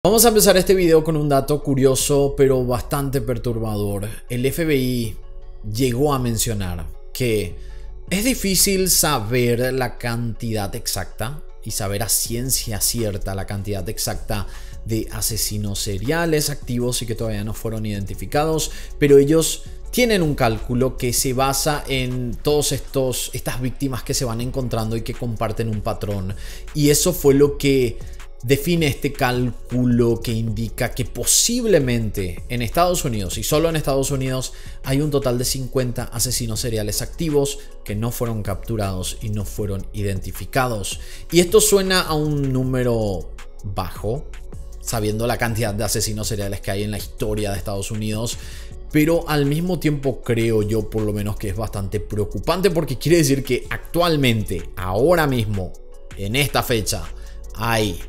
Vamos a empezar este video con un dato curioso pero bastante perturbador. El FBI llegó a mencionar que es difícil saber la cantidad exacta y saber a ciencia cierta la cantidad exacta de asesinos seriales activos y que todavía no fueron identificados, pero ellos tienen un cálculo que se basa en todas estas víctimas que se van encontrando y que comparten un patrón, y eso fue lo que define este cálculo que indica que posiblemente en Estados Unidos, y solo en Estados Unidos, hay un total de 50 asesinos seriales activos que no fueron capturados y no fueron identificados. Y esto suena a un número bajo, sabiendo la cantidad de asesinos seriales que hay en la historia de Estados Unidos, pero al mismo tiempo creo yo por lo menos que es bastante preocupante, porque quiere decir que actualmente, ahora mismo, en esta fecha, hay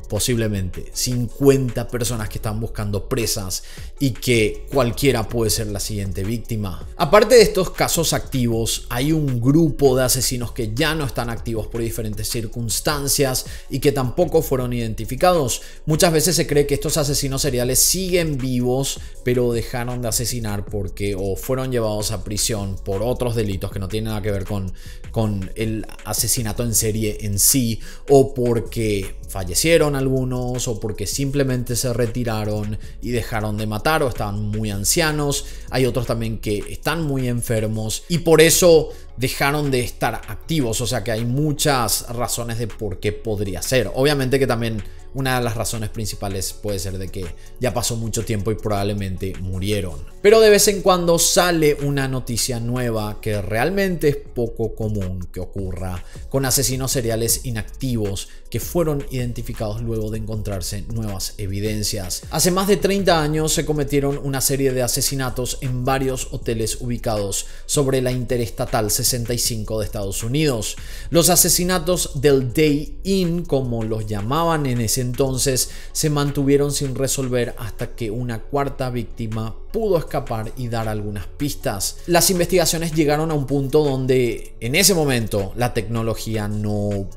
posiblemente 50 personas que están buscando presas y que cualquiera puede ser la siguiente víctima. Aparte de estos casos activos, hay un grupo de asesinos que ya no están activos por diferentes circunstancias y que tampoco fueron identificados. Muchas veces se cree que estos asesinos seriales siguen vivos, pero dejaron de asesinar porque o fueron llevados a prisión por otros delitos que no tienen nada que ver con el asesinato en serie en sí, o porque fallecieron algunos, o porque simplemente se retiraron y dejaron de matar, o estaban muy ancianos. Hay otros también que están muy enfermos y por eso dejaron de estar activos. O sea que hay muchas razones de por qué podría ser. Obviamente que también una de las razones principales puede ser de que ya pasó mucho tiempo y probablemente murieron. Pero de vez en cuando sale una noticia nueva que realmente es poco común que ocurra, con asesinos seriales inactivos que fueron identificados luego de encontrarse nuevas evidencias. Hace más de 30 años se cometieron una serie de asesinatos en varios hoteles ubicados sobre la Interestatal 65 de Estados Unidos. Los asesinatos del Day Inn, como los llamaban en ese entonces, se mantuvieron sin resolver hasta que una cuarta víctima pudo escapar y dar algunas pistas. Las investigaciones llegaron a un punto donde en ese momento la tecnología no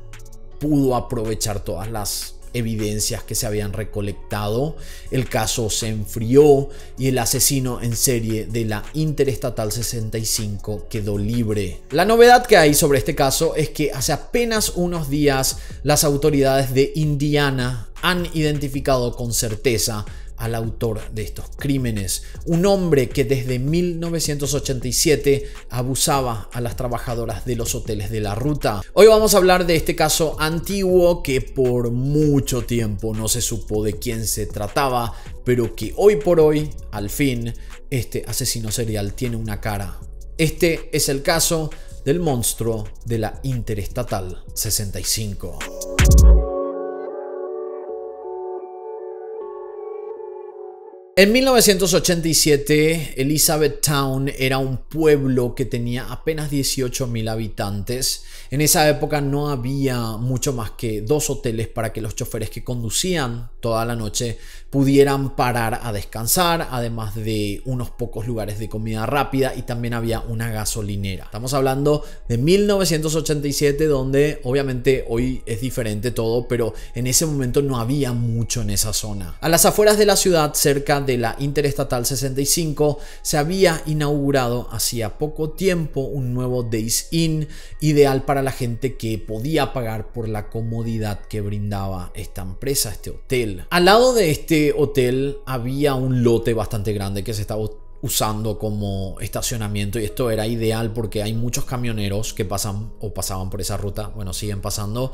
pudo aprovechar todas las evidencias que se habían recolectado. El caso se enfrió y el asesino en serie de la Interestatal 65 quedó libre. La novedad que hay sobre este caso es que hace apenas unos días las autoridades de Indiana han identificado con certeza al autor de estos crímenes, un hombre que desde 1987 abusaba a las trabajadoras de los hoteles de la ruta. Hoy vamos a hablar de este caso antiguo que por mucho tiempo no se supo de quién se trataba, pero que hoy por hoy, al fin, este asesino serial tiene una cara. Este es el caso del monstruo de la Interestatal 65. En 1987, Elizabethtown era un pueblo que tenía apenas 18.000 habitantes. En esa época no había mucho más que 2 hoteles para que los choferes que conducían toda la noche pudieran parar a descansar, además de unos pocos lugares de comida rápida, y también había una gasolinera. Estamos hablando de 1987, donde obviamente hoy es diferente todo, pero en ese momento no había mucho en esa zona. A las afueras de la ciudad, cerca de la Interestatal 65, se había inaugurado hacía poco tiempo un nuevo Days Inn, ideal para la gente que podía pagar por la comodidad que brindaba esta empresa, este hotel. Al lado de este hotel había un lote bastante grande que se estaba usando como estacionamiento, y esto era ideal porque hay muchos camioneros que pasan o pasaban por esa ruta, bueno, siguen pasando,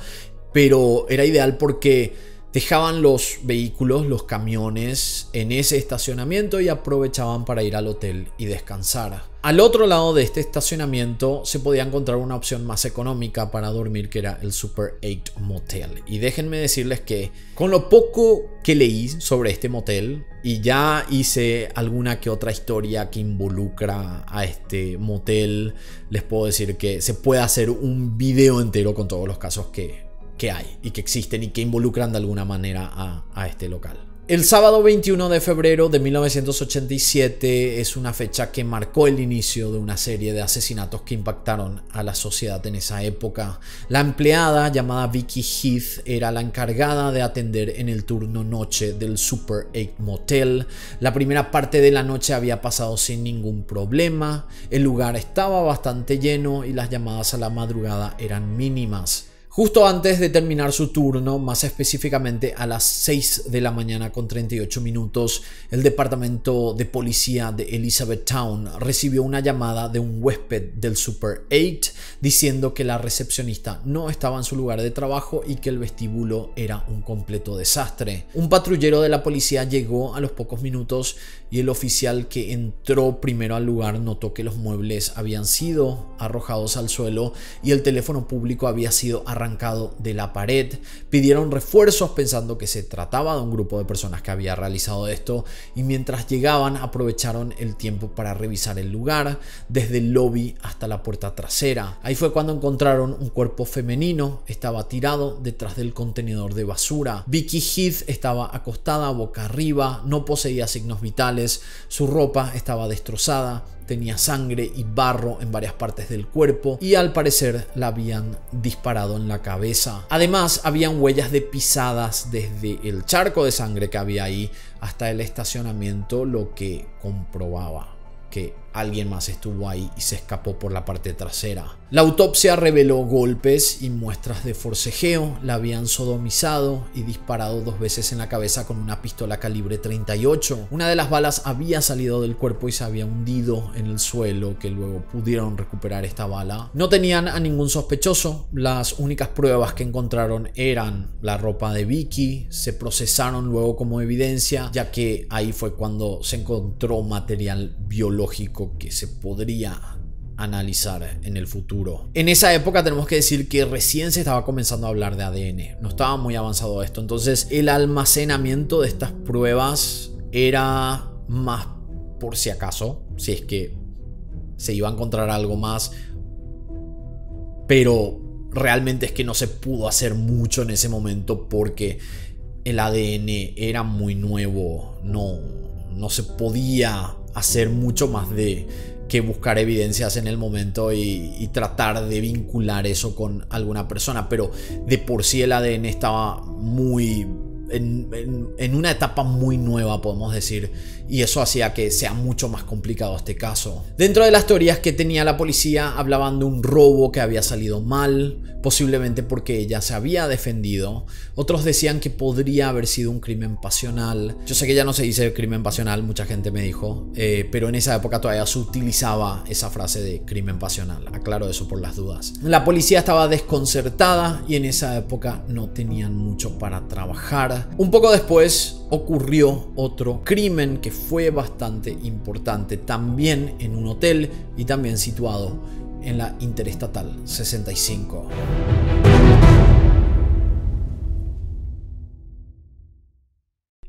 pero era ideal porque dejaban los vehículos, los camiones, en ese estacionamiento y aprovechaban para ir al hotel y descansar. Al otro lado de este estacionamiento se podía encontrar una opción más económica para dormir, que era el Super 8 Motel. Y déjenme decirles que con lo poco que leí sobre este motel, y ya hice alguna que otra historia que involucra a este motel, les puedo decir que se puede hacer un video entero con todos los casos que hay y que existen y que involucran de alguna manera a este local. El sábado 21 de febrero de 1987 es una fecha que marcó el inicio de una serie de asesinatos que impactaron a la sociedad en esa época. La empleada llamada Vicky Heath era la encargada de atender en el turno noche del Super 8 Motel. La primera parte de la noche había pasado sin ningún problema, el lugar estaba bastante lleno y las llamadas a la madrugada eran mínimas. Justo antes de terminar su turno, más específicamente a las 6 de la mañana con 38 minutos, el departamento de policía de Elizabethtown recibió una llamada de un huésped del Super 8 diciendo que la recepcionista no estaba en su lugar de trabajo y que el vestíbulo era un completo desastre. Un patrullero de la policía llegó a los pocos minutos y el oficial que entró primero al lugar notó que los muebles habían sido arrojados al suelo y el teléfono público había sido arrancado de la pared. Pidieron refuerzos pensando que se trataba de un grupo de personas que había realizado esto, y mientras llegaban aprovecharon el tiempo para revisar el lugar desde el lobby hasta la puerta trasera. Ahí fue cuando encontraron un cuerpo femenino, estaba tirado detrás del contenedor de basura. Vicky Heath estaba acostada boca arriba, no poseía signos vitales, su ropa estaba destrozada, tenía sangre y barro en varias partes del cuerpo y al parecer la habían disparado en la cabeza. Además, habían huellas de pisadas desde el charco de sangre que había ahí hasta el estacionamiento, lo que comprobaba que alguien más estuvo ahí y se escapó por la parte trasera. La autopsia reveló golpes y muestras de forcejeo. La habían sodomizado y disparado 2 veces en la cabeza con una pistola calibre 38. Una de las balas había salido del cuerpo y se había hundido en el suelo, que luego pudieron recuperar esta bala. No tenían a ningún sospechoso. Las únicas pruebas que encontraron eran la ropa de Vicky. Se procesaron luego como evidencia, ya que ahí fue cuando se encontró material biológico que se podría analizar en el futuro. En esa época tenemos que decir que recién se estaba comenzando a hablar de ADN, no estaba muy avanzado esto, entonces el almacenamiento de estas pruebas era más por si acaso, si es que se iba a encontrar algo más, pero realmente es que no se pudo hacer mucho en ese momento porque el ADN era muy nuevo, no se podía hacer mucho más de que buscar evidencias en el momento y tratar de vincular eso con alguna persona, pero de por sí el ADN estaba muy en una etapa muy nueva, podemos decir, y eso hacía que sea mucho más complicado este caso. Dentro de las teorías que tenía la policía hablaban de un robo que había salido mal, posiblemente porque ella se había defendido. Otros decían que podría haber sido un crimen pasional. Yo sé que ya no se dice crimen pasional, mucha gente me dijo, pero en esa época todavía se utilizaba esa frase de crimen pasional. Aclaro eso por las dudas. La policía estaba desconcertada y en esa época no tenían mucho para trabajar. Un poco después ocurrió otro crimen que fue bastante importante, también en un hotel y también situado en la Interestatal 65.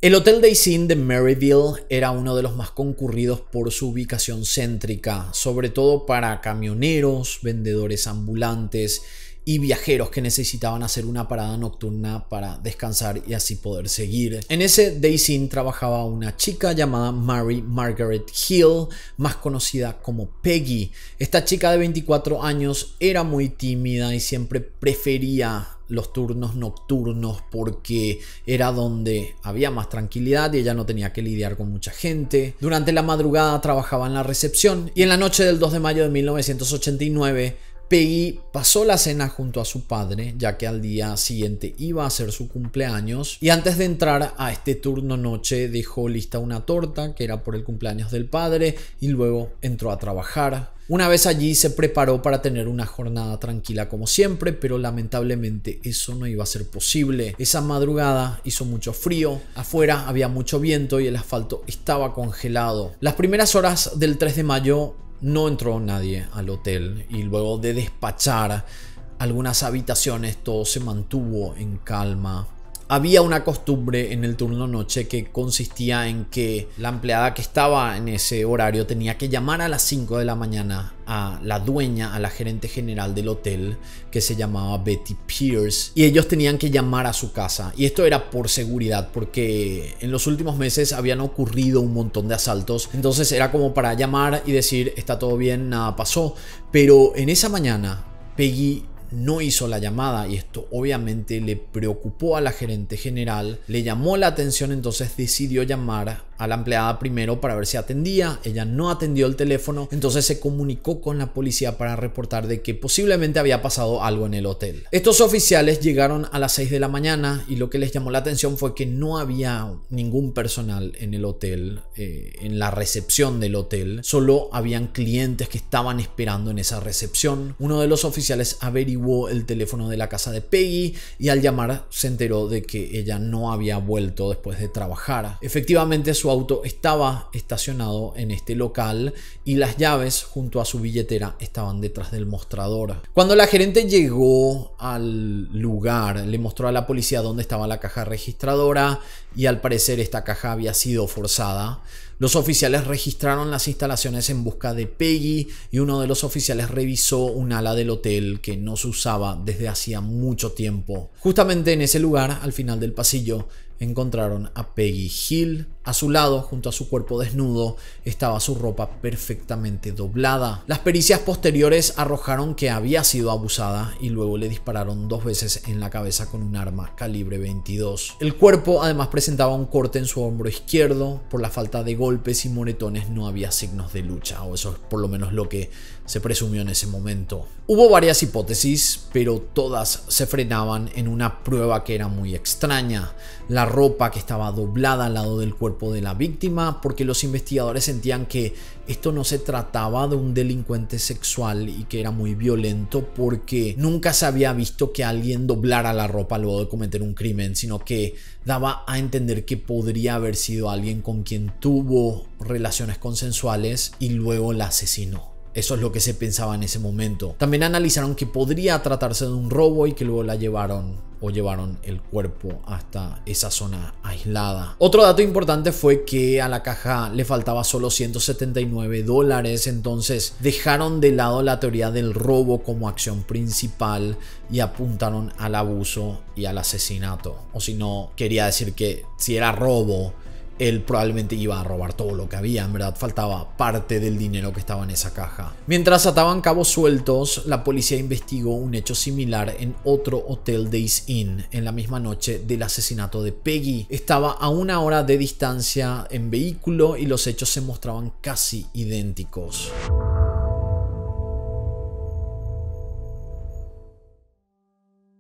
El Hotel Days Inn de Maryville era uno de los más concurridos por su ubicación céntrica, sobre todo para camioneros, vendedores ambulantes y viajeros que necesitaban hacer una parada nocturna para descansar y así poder seguir. En ese Days Inn trabajaba una chica llamada Mary Margaret Hill, más conocida como Peggy. Esta chica de 24 años era muy tímida y siempre prefería los turnos nocturnos porque era donde había más tranquilidad y ella no tenía que lidiar con mucha gente. Durante la madrugada trabajaba en la recepción y en la noche del 2 de mayo de 1989 Peggy pasó la cena junto a su padre, ya que al día siguiente iba a ser su cumpleaños, y antes de entrar a este turno noche dejó lista una torta que era por el cumpleaños del padre y luego entró a trabajar. Una vez allí se preparó para tener una jornada tranquila como siempre, pero lamentablemente eso no iba a ser posible. Esa madrugada hizo mucho frío, afuera había mucho viento y el asfalto estaba congelado. Las primeras horas del 3 de mayo no entró nadie al hotel y luego de despachar algunas habitaciones todo se mantuvo en calma. Había una costumbre en el turno noche que consistía en que la empleada que estaba en ese horario tenía que llamar a las 5 de la mañana a la dueña, a la gerente general del hotel, que se llamaba Betty Pierce, y ellos tenían que llamar a su casa. Y esto era por seguridad, porque en los últimos meses habían ocurrido un montón de asaltos, entonces era como para llamar y decir está todo bien, nada pasó. Pero en esa mañana Peggy no hizo la llamada y esto obviamente le preocupó a la gerente general, le llamó la atención, entonces decidió llamar a la empleada primero para ver si atendía. Ella no atendió el teléfono, entonces se comunicó con la policía para reportar de que posiblemente había pasado algo en el hotel. Estos oficiales llegaron a las 6 de la mañana y lo que les llamó la atención fue que no había ningún personal en el hotel, en la recepción del hotel, solo habían clientes que estaban esperando en esa recepción. Uno de los oficiales averiguó el teléfono de la casa de Peggy y al llamar se enteró de que ella no había vuelto después de trabajar. Efectivamente su auto estaba estacionado en este local y las llaves junto a su billetera estaban detrás del mostrador. Cuando la gerente llegó al lugar, le mostró a la policía dónde estaba la caja registradora y al parecer esta caja había sido forzada. Los oficiales registraron las instalaciones en busca de Peggy y uno de los oficiales revisó un ala del hotel que no se usaba desde hacía mucho tiempo. Justamente en ese lugar, al final del pasillo, encontraron a Peggy Hill. A su lado, junto a su cuerpo desnudo, estaba su ropa perfectamente doblada. Las pericias posteriores arrojaron que había sido abusada y luego le dispararon 2 veces en la cabeza con un arma calibre 22. El cuerpo además presentaba un corte en su hombro izquierdo. Por la falta de golpes y moretones no había signos de lucha, o eso es por lo menos lo que se presumió en ese momento. Hubo varias hipótesis, pero todas se frenaban en una prueba que era muy extraña: la ropa que estaba doblada al lado del cuerpo de la víctima, porque los investigadores sentían que esto no se trataba de un delincuente sexual y que era muy violento, porque nunca se había visto que alguien doblara la ropa luego de cometer un crimen, sino que daba a entender que podría haber sido alguien con quien tuvo relaciones consensuales y luego la asesinó. Eso es lo que se pensaba en ese momento. También analizaron que podría tratarse de un robo y que luego la llevaron el cuerpo hasta esa zona aislada. Otro dato importante fue que a la caja le faltaba solo $179, entonces dejaron de lado la teoría del robo como acción principal y apuntaron al abuso y al asesinato. O si no, quería decir que si era robo, él probablemente iba a robar todo lo que había. En verdad faltaba parte del dinero que estaba en esa caja. Mientras ataban cabos sueltos, la policía investigó un hecho similar en otro hotel Days Inn en la misma noche del asesinato de Peggy. Estaba a 1 hora de distancia en vehículo y los hechos se mostraban casi idénticos.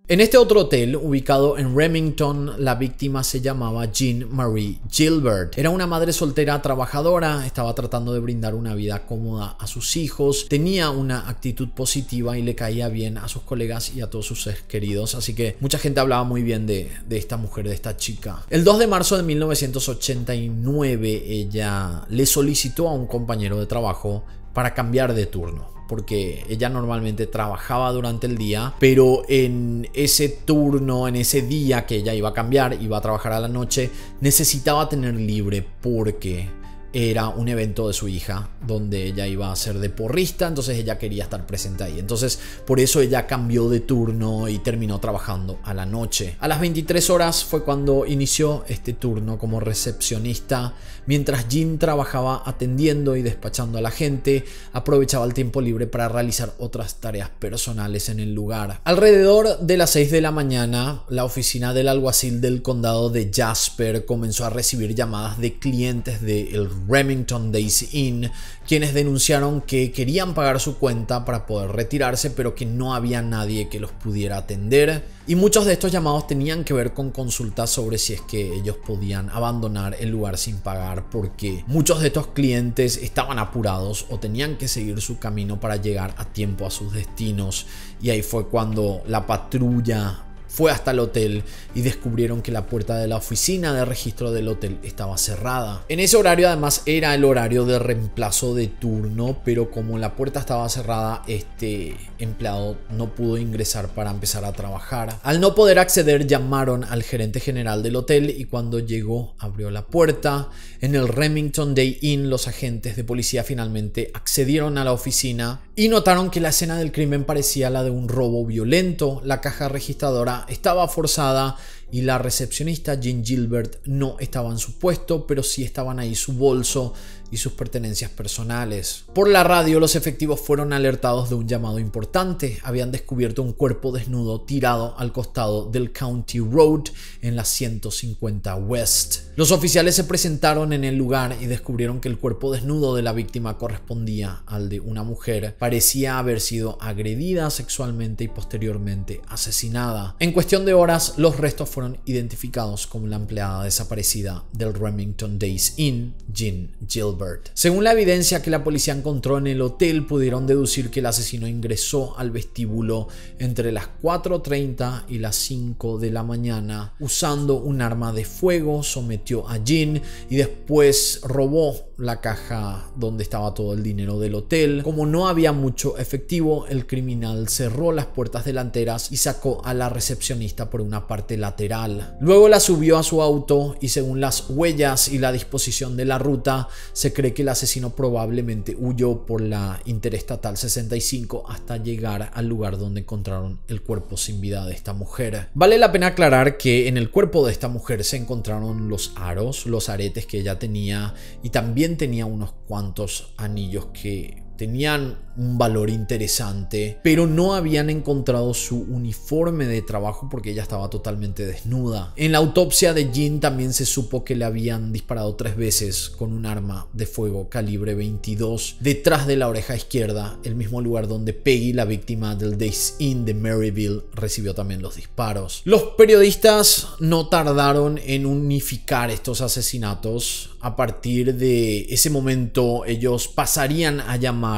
En este otro hotel, ubicado en Remington, la víctima se llamaba Jean Marie Gilbert. Era una madre soltera trabajadora, estaba tratando de brindar una vida cómoda a sus hijos, tenía una actitud positiva y le caía bien a sus colegas y a todos sus seres queridos, así que mucha gente hablaba muy bien de esta mujer, de esta chica. El 2 de marzo de 1989, ella le solicitó a un compañero de trabajo para cambiar de turno, porque ella normalmente trabajaba durante el día, pero en ese turno, en ese día que ella iba a cambiar, iba a trabajar a la noche, necesitaba tener libre porque era un evento de su hija donde ella iba a ser de porrista, entonces ella quería estar presente ahí. Entonces por eso ella cambió de turno y terminó trabajando a la noche. A las 23 horas fue cuando inició este turno como recepcionista. Mientras Jean trabajaba atendiendo y despachando a la gente, aprovechaba el tiempo libre para realizar otras tareas personales en el lugar. Alrededor de las 6 de la mañana, la oficina del alguacil del condado de Jasper comenzó a recibir llamadas de clientes del Remington Days Inn, quienes denunciaron que querían pagar su cuenta para poder retirarse, pero que no había nadie que los pudiera atender. Y muchos de estos llamados tenían que ver con consultas sobre si es que ellos podían abandonar el lugar sin pagar, porque muchos de estos clientes estaban apurados o tenían que seguir su camino para llegar a tiempo a sus destinos. Y ahí fue cuando la patrulla fue hasta el hotel y descubrieron que la puerta de la oficina de registro del hotel estaba cerrada. En ese horario además era el horario de reemplazo de turno, pero como la puerta estaba cerrada, este empleado no pudo ingresar para empezar a trabajar. Al no poder acceder, llamaron al gerente general del hotel y cuando llegó abrió la puerta. En el Remington Day Inn, los agentes de policía finalmente accedieron a la oficina y notaron que la escena del crimen parecía la de un robo violento. La caja registradora estaba forzada y la recepcionista Jean Gilbert no estaba en su puesto, pero sí estaban ahí su bolso y sus pertenencias personales. Por la radio, los efectivos fueron alertados de un llamado importante. Habían descubierto un cuerpo desnudo tirado al costado del County Road en la 150 West. Los oficiales se presentaron en el lugar y descubrieron que el cuerpo desnudo de la víctima correspondía al de una mujer. Parecía haber sido agredida sexualmente y posteriormente asesinada. En cuestión de horas, los restos fueron identificados como la empleada desaparecida del Remington Days Inn, Jean Gilbert. Según la evidencia que la policía encontró en el hotel, pudieron deducir que el asesino ingresó al vestíbulo entre las 4:30 y las 5 de la mañana usando un arma de fuego, sometió a Jean y después robó la caja donde estaba todo el dinero del hotel. Como no había mucho efectivo, el criminal cerró las puertas delanteras y sacó a la recepcionista por una parte lateral. Luego la subió a su auto y según las huellas y la disposición de la ruta, se cree que el asesino probablemente huyó por la Interestatal 65 hasta llegar al lugar donde encontraron el cuerpo sin vida de esta mujer. Vale la pena aclarar que en el cuerpo de esta mujer se encontraron los aros, los aretes que ella tenía y también tenía unos cuantos anillos que tenían un valor interesante, pero no habían encontrado su uniforme de trabajo porque ella estaba totalmente desnuda. En la autopsia de Jean también se supo que le habían disparado 3 veces con un arma de fuego calibre 22 detrás de la oreja izquierda, el mismo lugar donde Peggy, la víctima del Days Inn de Maryville, recibió también los disparos. Los periodistas no tardaron en unificar estos asesinatos. A partir de ese momento, ellos pasarían a llamar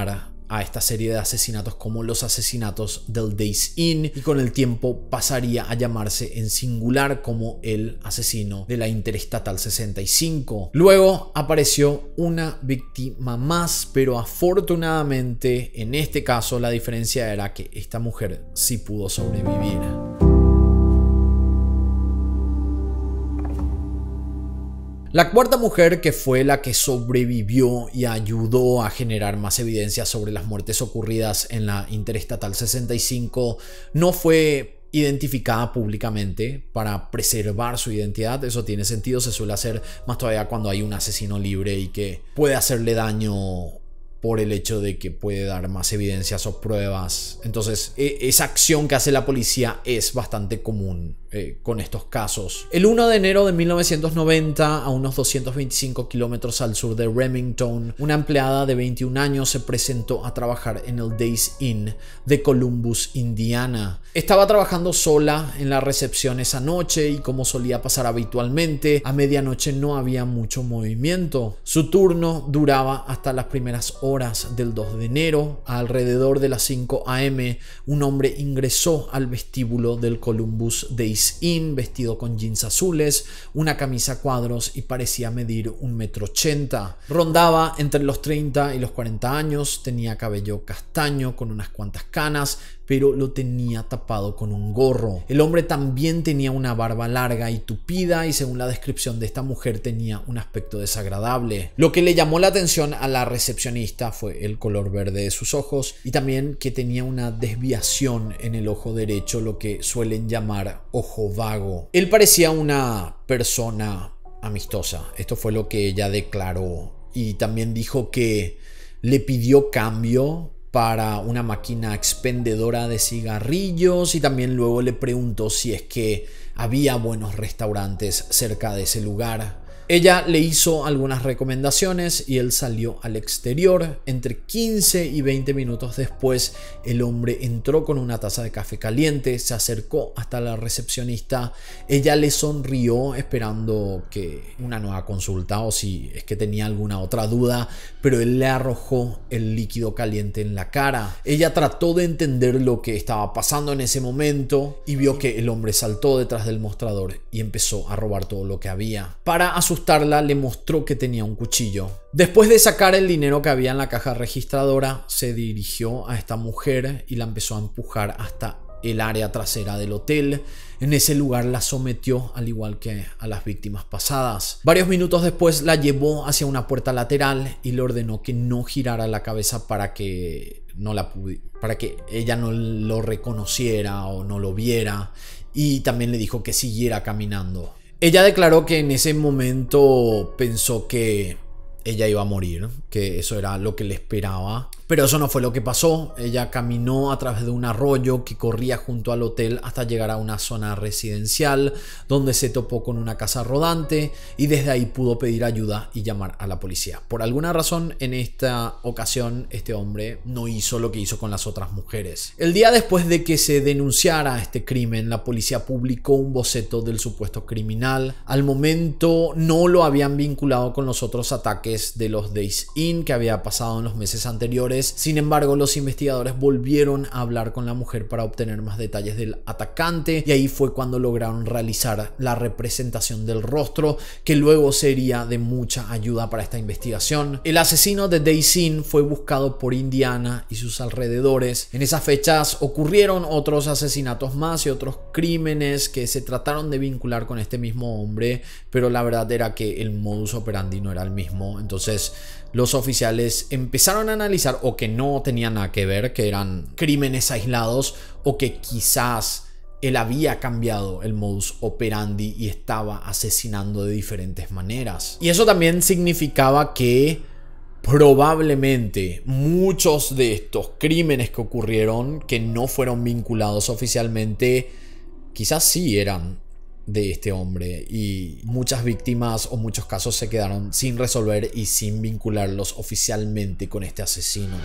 a esta serie de asesinatos como los asesinatos del Days Inn y con el tiempo pasaría a llamarse en singular como el asesino de la Interestatal 65. Luego apareció una víctima más, pero afortunadamente en este caso la diferencia era que esta mujer sí pudo sobrevivir. La cuarta mujer, que fue la que sobrevivió y ayudó a generar más evidencia sobre las muertes ocurridas en la Interestatal 65, no fue identificada públicamente para preservar su identidad. Eso tiene sentido, se suele hacer más todavía cuando hay un asesino libre y que puede hacerle daño por el hecho de que puede dar más evidencias o pruebas. Entonces, esa acción que hace la policía es bastante común con estos casos. El 1 de enero de 1990, a unos 225 kilómetros al sur de Remington, una empleada de 21 años se presentó a trabajar en el Days Inn de Columbus, Indiana. Estaba trabajando sola en la recepción esa noche y como solía pasar habitualmente, a medianoche no había mucho movimiento. Su turno duraba hasta las primeras horas del 2 de enero. Alrededor de las 5 a.m., un hombre ingresó al vestíbulo del Columbus Days Inn vestido con jeans azules, una camisa a cuadros y parecía medir 1,80 m. Rondaba entre los 30 y los 40 años, tenía cabello castaño con unas cuantas canas, pero lo tenía tapado con un gorro. El hombre también tenía una barba larga y tupida y según la descripción de esta mujer tenía un aspecto desagradable. Lo que le llamó la atención a la recepcionista fue el color verde de sus ojos y también que tenía una desviación en el ojo derecho, lo que suelen llamar ojo vago. Él parecía una persona amistosa. Esto fue lo que ella declaró y también dijo que le pidió cambio para una máquina expendedora de cigarrillos y también luego le preguntó si es que había buenos restaurantes cerca de ese lugar. Ella le hizo algunas recomendaciones y él salió al exterior. Entre 15 y 20 minutos después, el hombre entró con una taza de café caliente, se acercó hasta la recepcionista. Ella le sonrió esperando que una nueva consulta o si es que tenía alguna otra duda, pero él le arrojó el líquido caliente en la cara. Ella trató de entender lo que estaba pasando en ese momento y vio que el hombre saltó detrás del mostrador y empezó a robar todo lo que había. Para asustarla, le mostró que tenía un cuchillo. Después de sacar el dinero que había en la caja registradora, se dirigió a esta mujer y la empezó a empujar hasta el área trasera del hotel. En ese lugar la sometió al igual que a las víctimas pasadas. Varios minutos después la llevó hacia una puerta lateral y le ordenó que no girara la cabeza para que ella no lo reconociera o no lo viera, y también le dijo que siguiera caminando. Ella declaró que en ese momento pensó que ella iba a morir, que eso era lo que le esperaba. Pero eso no fue lo que pasó. Ella caminó a través de un arroyo que corría junto al hotel hasta llegar a una zona residencial donde se topó con una casa rodante y desde ahí pudo pedir ayuda y llamar a la policía. Por alguna razón, en esta ocasión, este hombre no hizo lo que hizo con las otras mujeres. El día después de que se denunciara este crimen, la policía publicó un boceto del supuesto criminal. Al momento no lo habían vinculado con los otros ataques de los Days Inn que había pasado en los meses anteriores. Sin embargo, los investigadores volvieron a hablar con la mujer para obtener más detalles del atacante y ahí fue cuando lograron realizar la representación del rostro, que luego sería de mucha ayuda para esta investigación. El asesino de Days Inn fue buscado por Indiana y sus alrededores. En esas fechas ocurrieron otros asesinatos más y otros crímenes que se trataron de vincular con este mismo hombre, pero la verdad era que el modus operandi no era el mismo. Entonces los oficiales empezaron a analizar o que no tenían nada que ver, que eran crímenes aislados o que quizás él había cambiado el modus operandi y estaba asesinando de diferentes maneras. Y eso también significaba que probablemente muchos de estos crímenes que ocurrieron, que no fueron vinculados oficialmente, quizás sí eran de este hombre, y muchas víctimas o muchos casos se quedaron sin resolver y sin vincularlos oficialmente con este asesino.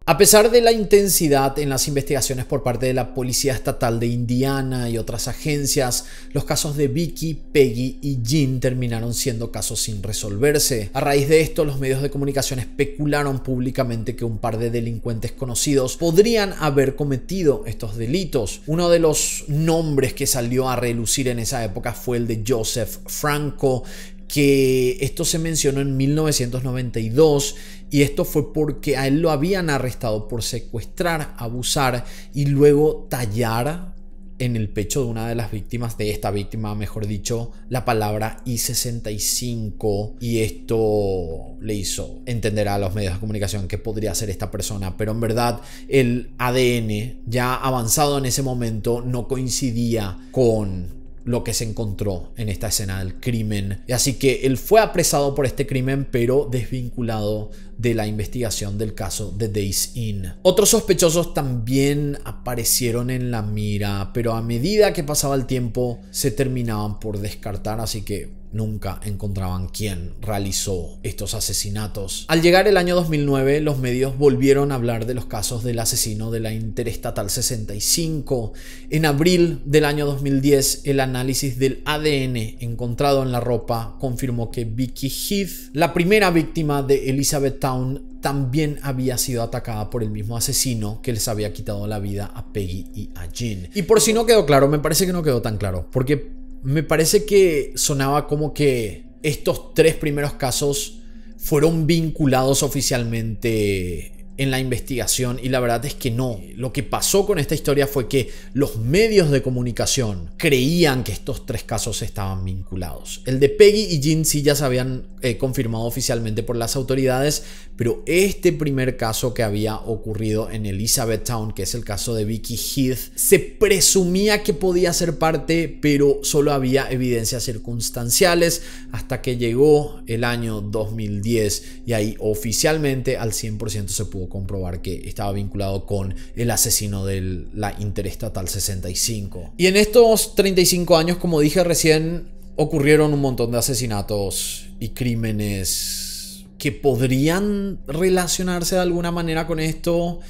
A pesar de la intensidad en las investigaciones por parte de la Policía Estatal de Indiana y otras agencias, los casos de Vicky, Peggy y Jean terminaron siendo casos sin resolverse. A raíz de esto, los medios de comunicación especularon públicamente que un par de delincuentes conocidos podrían haber cometido estos delitos. Uno de los nombres que salió a relucir en esa época fue el de Joseph Franco, que esto se mencionó en 1992 y esto fue porque a él lo habían arrestado por secuestrar, abusar y luego tallar en el pecho de una de las víctimas, de esta víctima mejor dicho, la palabra I-65, y esto le hizo entender a los medios de comunicación que podría ser esta persona, pero en verdad el ADN ya avanzado en ese momento no coincidía con lo que se encontró en esta escena del crimen. Así que él fue apresado por este crimen, pero desvinculado de la investigación del caso de Days Inn. Otros sospechosos también aparecieron en la mira, pero a medida que pasaba el tiempo se terminaban por descartar, así que nunca encontraban quién realizó estos asesinatos. Al llegar el año 2009, los medios volvieron a hablar de los casos del asesino de la Interestatal 65. En abril del año 2010, el análisis del ADN encontrado en la ropa confirmó que Vicky Heath, la primera víctima de Elizabethtown, también había sido atacada por el mismo asesino que les había quitado la vida a Peggy y a Jean. Y por si no quedó claro, me parece que no quedó tan claro, porque me parece que sonaba como que estos tres primeros casos fueron vinculados oficialmente en la investigación, y la verdad es que no. Lo que pasó con esta historia fue que los medios de comunicación creían que estos tres casos estaban vinculados. El de Peggy y Jean sí ya se habían confirmado oficialmente por las autoridades, pero este primer caso que había ocurrido en Elizabethtown, que es el caso de Vicky Heath, se presumía que podía ser parte, pero solo había evidencias circunstanciales hasta que llegó el año 2010 y ahí oficialmente al 100% se pudo pudo comprobar que estaba vinculado con el asesino de la Interestatal 65. Y en estos 35 años, como dije recién, ocurrieron un montón de asesinatos y crímenes que podrían relacionarse de alguna manera con esto,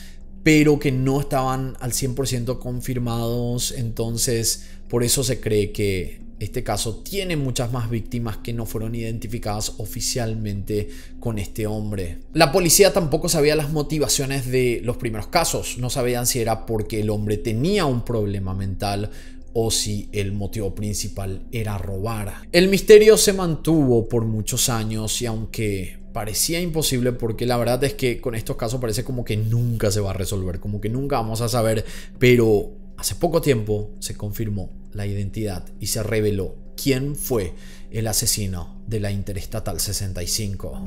pero que no estaban al 100% confirmados. Entonces, por eso se cree que este caso tiene muchas más víctimas que no fueron identificadas oficialmente con este hombre. La policía tampoco sabía las motivaciones de los primeros casos. No sabían si era porque el hombre tenía un problema mental o si el motivo principal era robar. El misterio se mantuvo por muchos años y aunque parecía imposible, porque la verdad es que con estos casos parece como que nunca se va a resolver, como que nunca vamos a saber, pero hace poco tiempo se confirmó la identidad y se reveló quién fue el asesino de la Interestatal 65.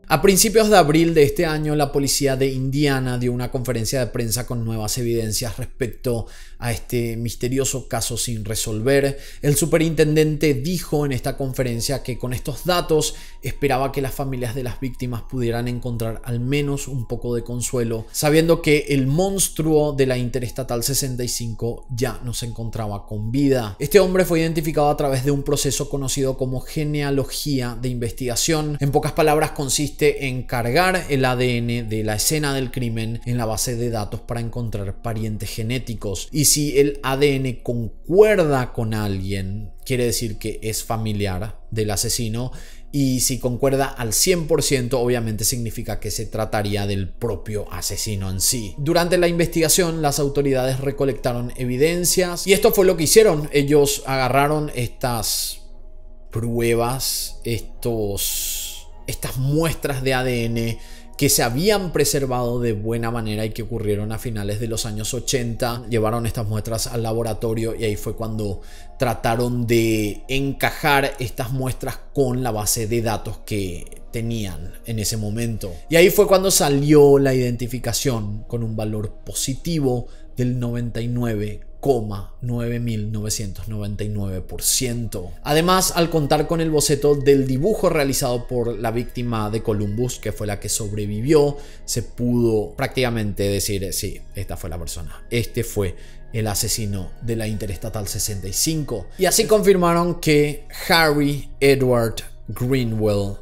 A principios de abril de este año, la policía de Indiana dio una conferencia de prensa con nuevas evidencias respecto a este misterioso caso sin resolver. El superintendente dijo en esta conferencia que con estos datos esperaba que las familias de las víctimas pudieran encontrar al menos un poco de consuelo, sabiendo que el monstruo de la Interestatal 65 ya no se encontraba con vida. Este hombre fue identificado a través de un proceso conocido como genealogía de investigación. En pocas palabras, consiste en cargar el ADN de la escena del crimen en la base de datos para encontrar parientes genéticos. Y si el ADN concuerda con alguien, quiere decir que es familiar del asesino. Y si concuerda al 100%, obviamente significa que se trataría del propio asesino en sí. Durante la investigación, las autoridades recolectaron evidencias y esto fue lo que hicieron. Ellos agarraron estas pruebas, estas muestras de ADN que se habían preservado de buena manera y que ocurrieron a finales de los años 80. Llevaron estas muestras al laboratorio y ahí fue cuando trataron de encajar estas muestras con la base de datos que tenían en ese momento. Y ahí fue cuando salió la identificación con un valor positivo del 99,9999%. Además, al contar con el boceto del dibujo realizado por la víctima de Columbus, que fue la que sobrevivió, se pudo prácticamente decir, sí, esta fue la persona. Este fue el asesino de la Interestatal 65. Y así confirmaron que Harry Edward Greenwell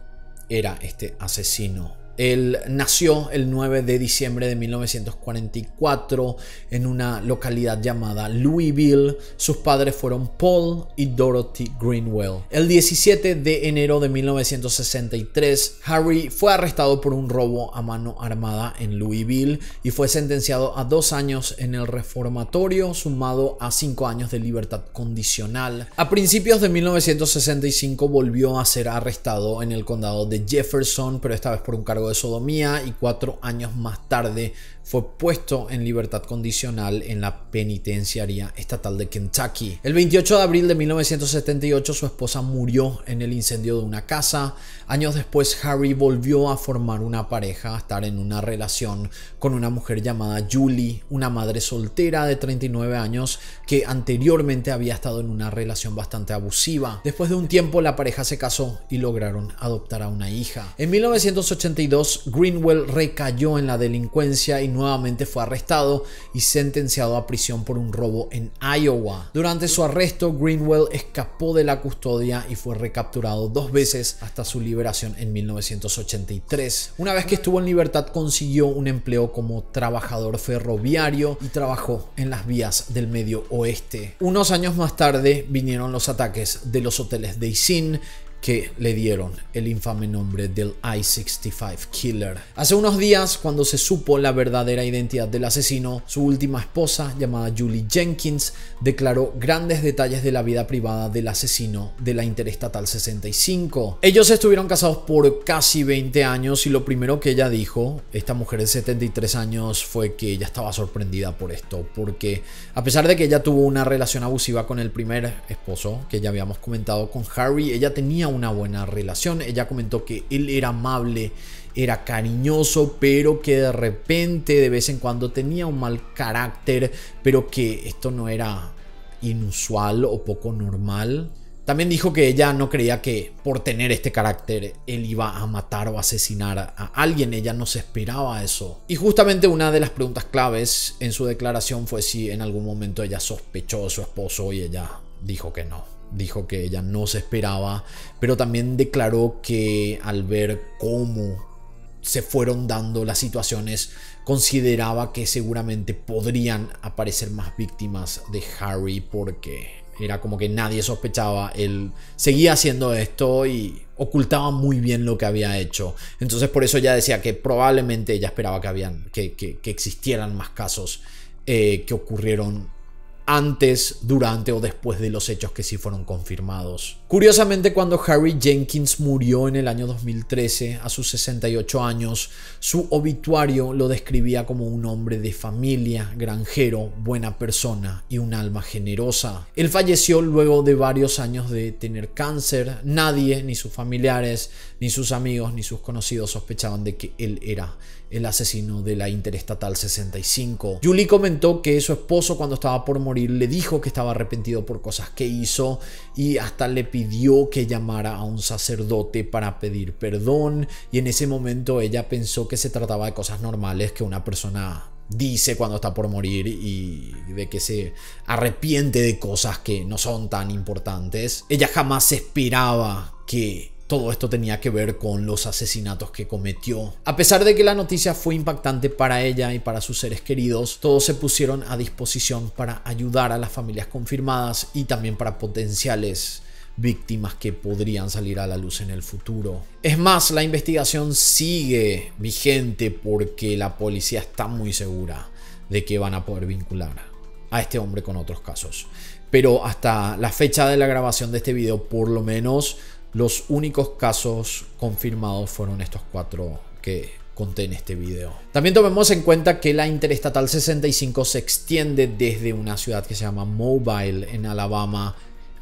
era este asesino. Él nació el 9 de diciembre de 1944 en una localidad llamada Louisville. Sus padres fueron Paul y Dorothy Greenwell. El 17 de enero de 1963, Harry fue arrestado por un robo a mano armada en Louisville y fue sentenciado a 2 años en el reformatorio, sumado a 5 años de libertad condicional. A principios de 1965 volvió a ser arrestado en el condado de Jefferson, pero esta vez por un cargo de sodomía, y 4 años más tarde fue puesto en libertad condicional en la penitenciaría estatal de Kentucky. El 28 de abril de 1978 su esposa murió en el incendio de una casa. Años después, Harry volvió a formar una pareja, a estar en una relación con una mujer llamada Julie, una madre soltera de 39 años que anteriormente había estado en una relación bastante abusiva. Después de un tiempo, la pareja se casó y lograron adoptar a una hija. En 1982, Greenwell recayó en la delincuencia y nuevamente fue arrestado y sentenciado a prisión por un robo en Iowa. Durante su arresto, Greenwell escapó de la custodia y fue recapturado 2 veces hasta su liberación en 1983. Una vez que estuvo en libertad, consiguió un empleo como trabajador ferroviario y trabajó en las vías del Medio Oeste. Unos años más tarde vinieron los ataques de los hoteles Daysine, que le dieron el infame nombre del I-65 Killer. Hace unos días, cuando se supo la verdadera identidad del asesino, su última esposa, llamada Julie Jenkins, declaró grandes detalles de la vida privada del asesino de la Interestatal 65. Ellos estuvieron casados por casi 20 años y lo primero que ella dijo, esta mujer de 73 años, fue que ella estaba sorprendida por esto, porque a pesar de que ella tuvo una relación abusiva con el primer esposo, que ya habíamos comentado con Harry, ella tenía una buena relación. Ella comentó que él era amable, era cariñoso, pero que de repente de vez en cuando tenía un mal carácter, pero que esto no era inusual o poco normal. También dijo que ella no creía que por tener este carácter él iba a matar o asesinar a alguien. Ella no se esperaba eso. Y justamente una de las preguntas claves en su declaración fue si en algún momento ella sospechó de su esposo, y ella dijo que no. Dijo que ella no se esperaba, pero también declaró que al ver cómo se fueron dando las situaciones, consideraba que seguramente podrían aparecer más víctimas de Harry, porque era como que nadie sospechaba. Él seguía haciendo esto y ocultaba muy bien lo que había hecho. Entonces por eso ella decía que probablemente ella esperaba que existieran más casos que ocurrieron antes, durante o después de los hechos que sí fueron confirmados. Curiosamente, cuando Harry Jenkins murió en el año 2013 a sus 68 años, su obituario lo describía como un hombre de familia, granjero, buena persona y un alma generosa. Él falleció luego de varios años de tener cáncer. Nadie, ni sus familiares, ni sus amigos, ni sus conocidos sospechaban de que él era el asesino de la Interestatal 65. Julie comentó que su esposo, cuando estaba por morir, le dijo que estaba arrepentido por cosas que hizo y hasta le pidió que llamara a un sacerdote para pedir perdón, y en ese momento ella pensó que se trataba de cosas normales que una persona dice cuando está por morir, y de que se arrepiente de cosas que no son tan importantes. Ella jamás esperaba que todo esto tenía que ver con los asesinatos que cometió. A pesar de que la noticia fue impactante para ella y para sus seres queridos, todos se pusieron a disposición para ayudar a las familias confirmadas y también para potenciales víctimas que podrían salir a la luz en el futuro. Es más, la investigación sigue vigente porque la policía está muy segura de que van a poder vincular a este hombre con otros casos. Pero hasta la fecha de la grabación de este video, por lo menos, los únicos casos confirmados fueron estos 4 que conté en este video. También tomemos en cuenta que la Interestatal 65 se extiende desde una ciudad que se llama Mobile en Alabama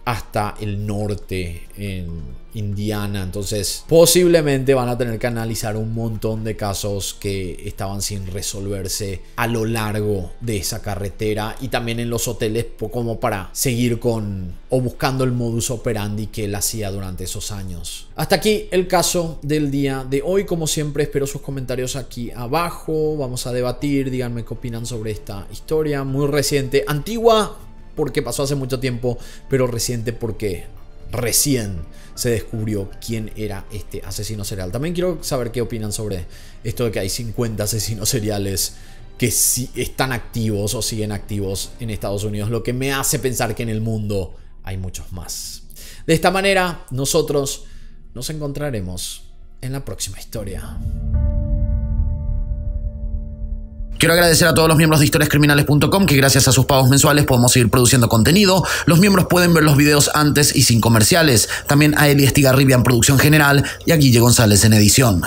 hasta el norte en Indiana. Entonces posiblemente van a tener que analizar un montón de casos que estaban sin resolverse a lo largo de esa carretera y también en los hoteles, como para seguir con o buscando el modus operandi que él hacía durante esos años. Hasta aquí el caso del día de hoy. Como siempre, espero sus comentarios aquí abajo. Vamos a debatir, díganme qué opinan sobre esta historia muy reciente, antigua porque pasó hace mucho tiempo, pero reciente porque recién se descubrió quién era este asesino serial. También quiero saber qué opinan sobre esto de que hay 50 asesinos seriales que sí están activos o siguen activos en Estados Unidos, lo que me hace pensar que en el mundo hay muchos más. De esta manera, nosotros nos encontraremos en la próxima historia. Quiero agradecer a todos los miembros de historiascriminales.com que gracias a sus pagos mensuales podemos seguir produciendo contenido. Los miembros pueden ver los videos antes y sin comerciales. También a Eli Estigarribia en producción general y a Guille González en edición.